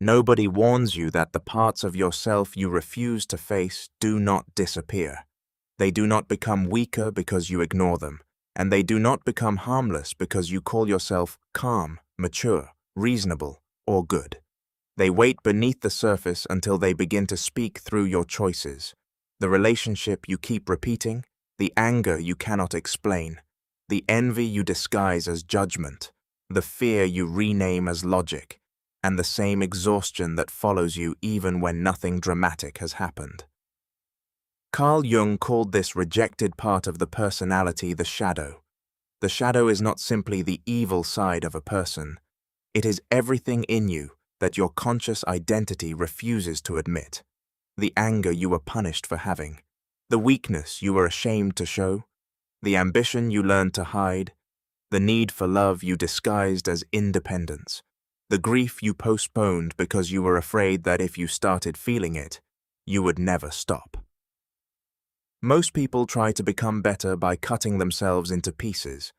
Nobody warns you that the parts of yourself you refuse to face do not disappear. They do not become weaker because you ignore them, and they do not become harmless because you call yourself calm, mature, reasonable, or good. They wait beneath the surface until they begin to speak through your choices. The relationship you keep repeating, the anger you cannot explain, the envy you disguise as judgment, the fear you rename as logic, and the same exhaustion that follows you even when nothing dramatic has happened. Carl Jung called this rejected part of the personality the shadow. The shadow is not simply the evil side of a person. It is everything in you that your conscious identity refuses to admit. The anger you were punished for having, the weakness you were ashamed to show, the ambition you learned to hide, the need for love you disguised as independence, the grief you postponed because you were afraid that if you started feeling it, you would never stop. Most people try to become better by cutting themselves into pieces.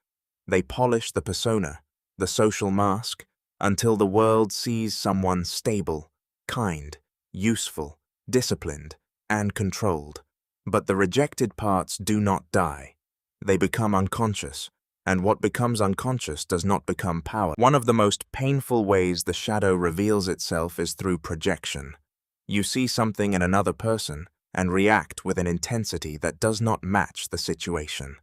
They polish the persona, the social mask, until the world sees someone stable, kind, useful, disciplined, and controlled. But the rejected parts do not die. They become unconscious, and what becomes unconscious does not become power. One of the most painful ways the shadow reveals itself is through projection. You see something in another person and react with an intensity that does not match the situation.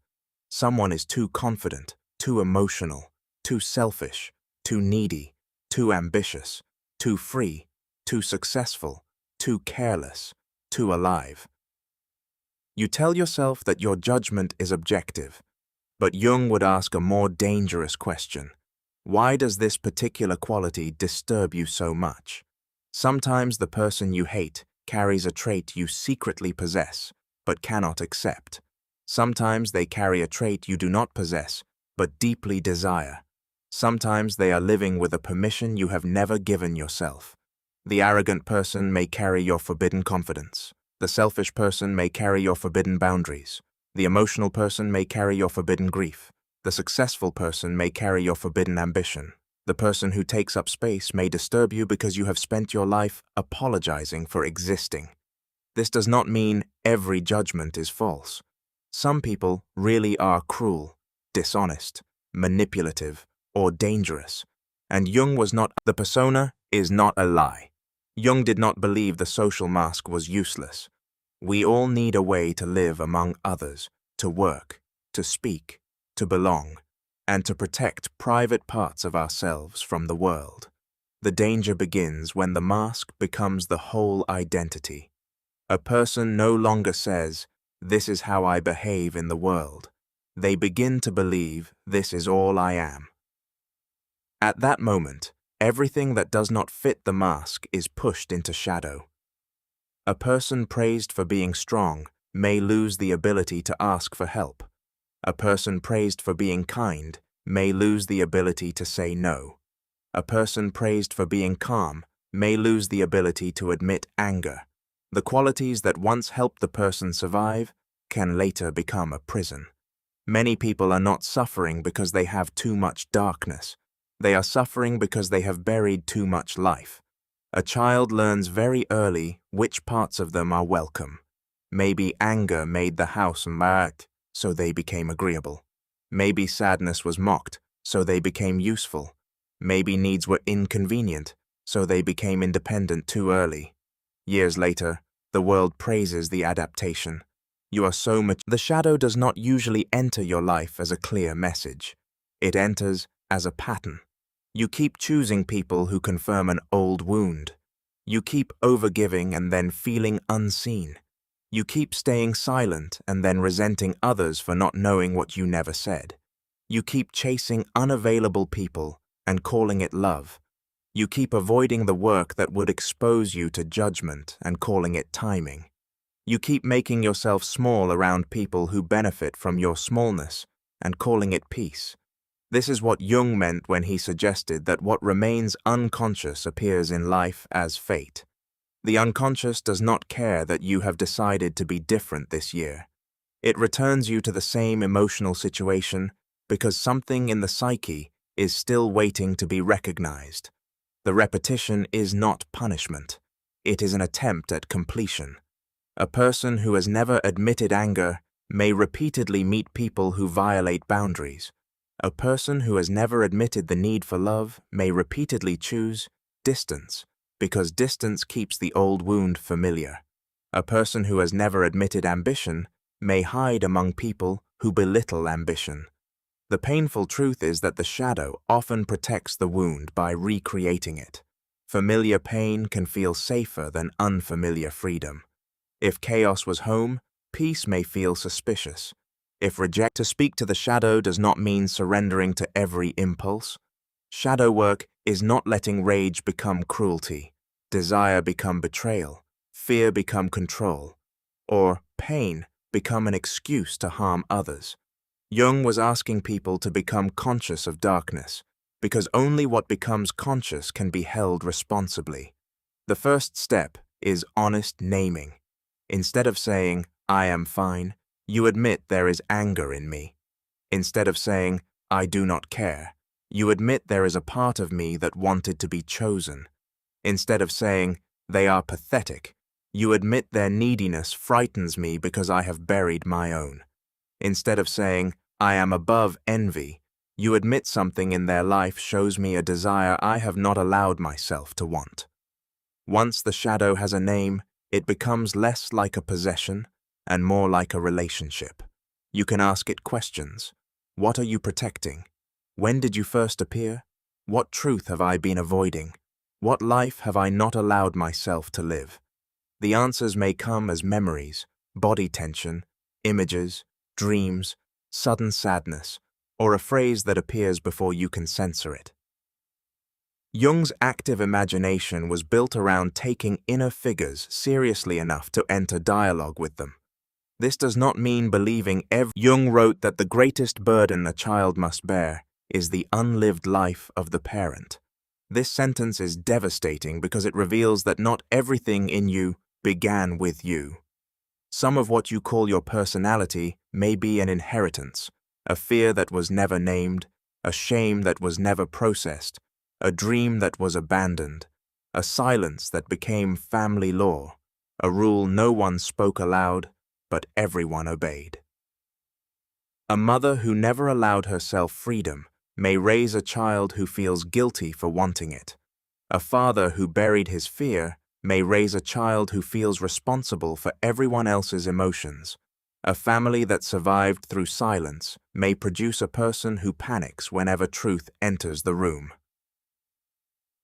Someone is too confident, too emotional, too selfish, too needy, too ambitious, too free, too successful, too careless, too alive. You tell yourself that your judgment is objective, but Jung would ask a more dangerous question. Why does this particular quality disturb you so much? Sometimes the person you hate carries a trait you secretly possess, but cannot accept. Sometimes they carry a trait you do not possess, but deeply desire. Sometimes they are living with a permission you have never given yourself. The arrogant person may carry your forbidden confidence. The selfish person may carry your forbidden boundaries. The emotional person may carry your forbidden grief. The successful person may carry your forbidden ambition. The person who takes up space may disturb you because you have spent your life apologizing for existing. This does not mean every judgment is false. Some people really are cruel, dishonest, manipulative, or dangerous. And Jung was not. The persona is not a lie. Jung did not believe the social mask was useless. We all need a way to live among others, to work, to speak, to belong, and to protect private parts of ourselves from the world. The danger begins when the mask becomes the whole identity. A person no longer says, "This is how I behave in the world." They begin to believe, "This is all I am." At that moment, everything that does not fit the mask is pushed into shadow. A person praised for being strong may lose the ability to ask for help. A person praised for being kind may lose the ability to say no. A person praised for being calm may lose the ability to admit anger. The qualities that once helped the person survive can later become a prison. Many people are not suffering because they have too much darkness. They are suffering because they have buried too much life. A child learns very early which parts of them are welcome. Maybe anger made the house mad, so they became agreeable. Maybe sadness was mocked, so they became useful. Maybe needs were inconvenient, so they became independent too early. Years later, the world praises the adaptation. You are so much. The shadow does not usually enter your life as a clear message. It enters as a pattern. You keep choosing people who confirm an old wound. You keep overgiving and then feeling unseen. You keep staying silent and then resenting others for not knowing what you never said. You keep chasing unavailable people and calling it love. You keep avoiding the work that would expose you to judgment and calling it timing. You keep making yourself small around people who benefit from your smallness and calling it peace. This is what Jung meant when he suggested that what remains unconscious appears in life as fate. The unconscious does not care that you have decided to be different this year. It returns you to the same emotional situation because something in the psyche is still waiting to be recognized. The repetition is not punishment. It is an attempt at completion. A person who has never admitted anger may repeatedly meet people who violate boundaries. A person who has never admitted the need for love may repeatedly choose distance, because distance keeps the old wound familiar. A person who has never admitted ambition may hide among people who belittle ambition. The painful truth is that the shadow often protects the wound by recreating it. Familiar pain can feel safer than unfamiliar freedom. If chaos was home, peace may feel suspicious. If to speak to the shadow does not mean surrendering to every impulse. Shadow work is not letting rage become cruelty, desire become betrayal, fear become control, or pain become an excuse to harm others. Jung was asking people to become conscious of darkness, because only what becomes conscious can be held responsibly. The first step is honest naming. Instead of saying, "I am fine," you admit there is anger in me. Instead of saying, "I do not care," you admit there is a part of me that wanted to be chosen. Instead of saying, "They are pathetic," you admit their neediness frightens me because I have buried my own. Instead of saying, "I am above envy," you admit something in their life shows me a desire I have not allowed myself to want. Once the shadow has a name, it becomes less like a possession and more like a relationship. You can ask it questions. What are you protecting? When did you first appear? What truth have I been avoiding? What life have I not allowed myself to live? The answers may come as memories, body tension, images, dreams, sudden sadness, or a phrase that appears before you can censor it. Jung's active imagination was built around taking inner figures seriously enough to enter dialogue with them. This does not mean believing Jung wrote that the greatest burden a child must bear is the unlived life of the parent. This sentence is devastating because it reveals that not everything in you began with you. Some of what you call your personality may be an inheritance, a fear that was never named, a shame that was never processed, a dream that was abandoned, a silence that became family law, a rule no one spoke aloud, but everyone obeyed. A mother who never allowed herself freedom may raise a child who feels guilty for wanting it. A father who buried his fear may raise a child who feels responsible for everyone else's emotions. A family that survived through silence may produce a person who panics whenever truth enters the room.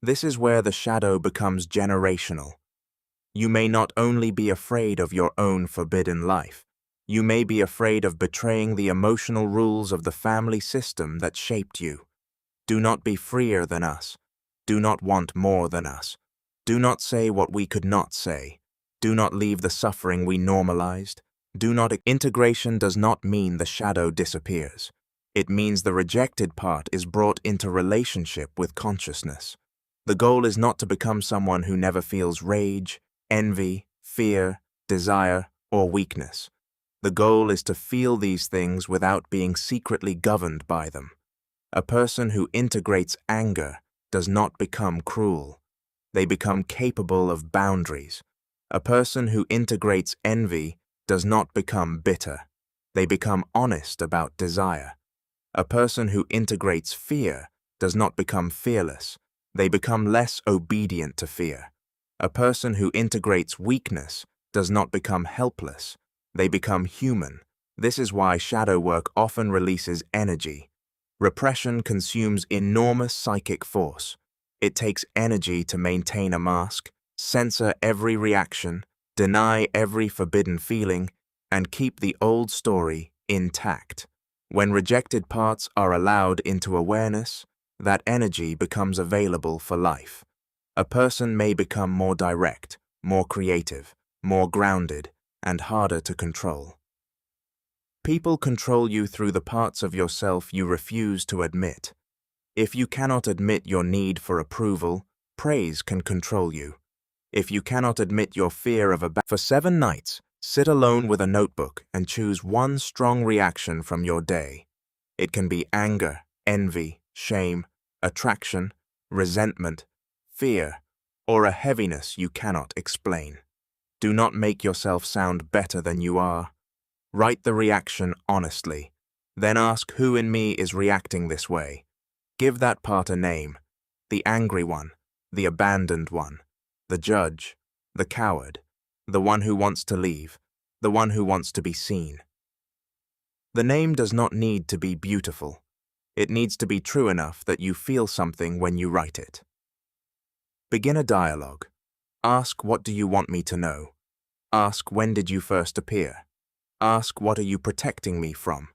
This is where the shadow becomes generational. You may not only be afraid of your own forbidden life, you may be afraid of betraying the emotional rules of the family system that shaped you. Do not be freer than us. Do not want more than us. Do not say what we could not say. Do not leave the suffering we normalized. Integration does not mean the shadow disappears. It means the rejected part is brought into relationship with consciousness. The goal is not to become someone who never feels rage, envy, fear, desire, or weakness. The goal is to feel these things without being secretly governed by them. A person who integrates anger does not become cruel. They become capable of boundaries. A person who integrates envy does not become bitter. They become honest about desire. A person who integrates fear does not become fearless. They become less obedient to fear. A person who integrates weakness does not become helpless. They become human. This is why shadow work often releases energy. Repression consumes enormous psychic force. It takes energy to maintain a mask, censor every reaction, deny every forbidden feeling, and keep the old story intact. When rejected parts are allowed into awareness, that energy becomes available for life. A person may become more direct, more creative, more grounded, and harder to control. People control you through the parts of yourself you refuse to admit. If you cannot admit your need for approval, praise can control you. If you cannot admit your fear of for 7 nights, sit alone with a notebook and choose one strong reaction from your day. It can be anger, envy, shame, attraction, resentment, fear, or a heaviness you cannot explain. Do not make yourself sound better than you are. Write the reaction honestly. Then ask who in me is reacting this way. Give that part a name: the angry one, the abandoned one, the judge, the coward, the one who wants to leave, the one who wants to be seen. The name does not need to be beautiful. It needs to be true enough that you feel something when you write it. Begin a dialogue. Ask, what do you want me to know? Ask, when did you first appear? Ask, what are you protecting me from?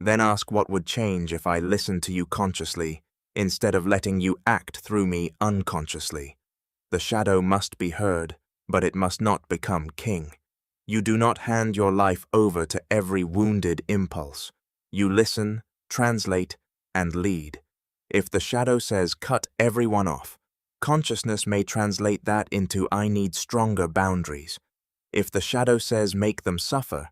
Then ask what would change if I listened to you consciously instead of letting you act through me unconsciously. The shadow must be heard, but it must not become king. You do not hand your life over to every wounded impulse. You listen, translate, and lead. If the shadow says cut everyone off, consciousness may translate that into I need stronger boundaries. If the shadow says make them suffer,